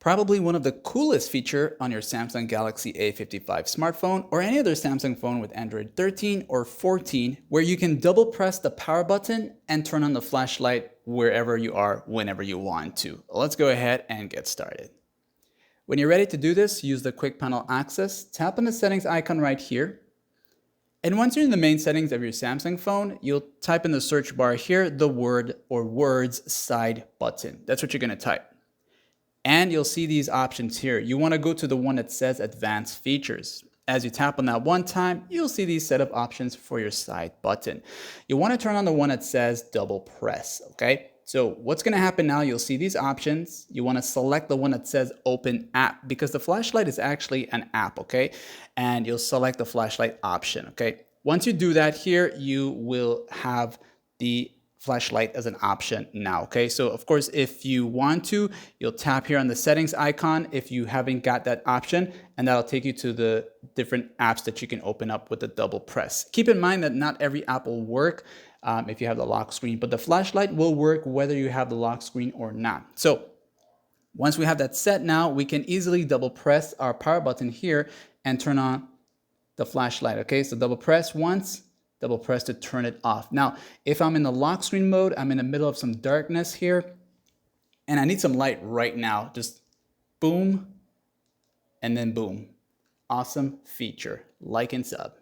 Probably one of the coolest feature on your Samsung Galaxy A55 smartphone or any other Samsung phone with Android 13 or 14, where you can double press the power button and turn on the flashlight wherever you are, whenever you want to. Let's go ahead and get started. When you're ready to do this, use the quick panel access, tap on the settings icon right here. And once you're in the main settings of your Samsung phone, you'll type in the search bar here, the word or words side button. That's what you're gonna type. And you'll see these options here. You want to go to the one that says advanced features. As you tap on that one time, you'll see these set of options for your side button. You want to turn on the one that says double press, okay? So what's going to happen now, you'll see these options. You want to select the one that says open app because the flashlight is actually an app, okay? And you'll select the flashlight option, okay? Once you do that here, you will have the flashlight as an option now, okay? So of course, if you want to, you'll tap here on the settings icon if you haven't got that option, and that'll take you to the different apps that you can open up with the double press. Keep in mind that not every app will work if you have the lock screen, but the flashlight will work whether you have the lock screen or not. So once we have that set now, we can easily double press our power button here and turn on the flashlight, okay? So double press once, double press to turn it off. Now, if I'm in the lock screen mode, I'm in the middle of some darkness here, and I need some light right now. Just boom, and then boom. Awesome feature. Like and sub.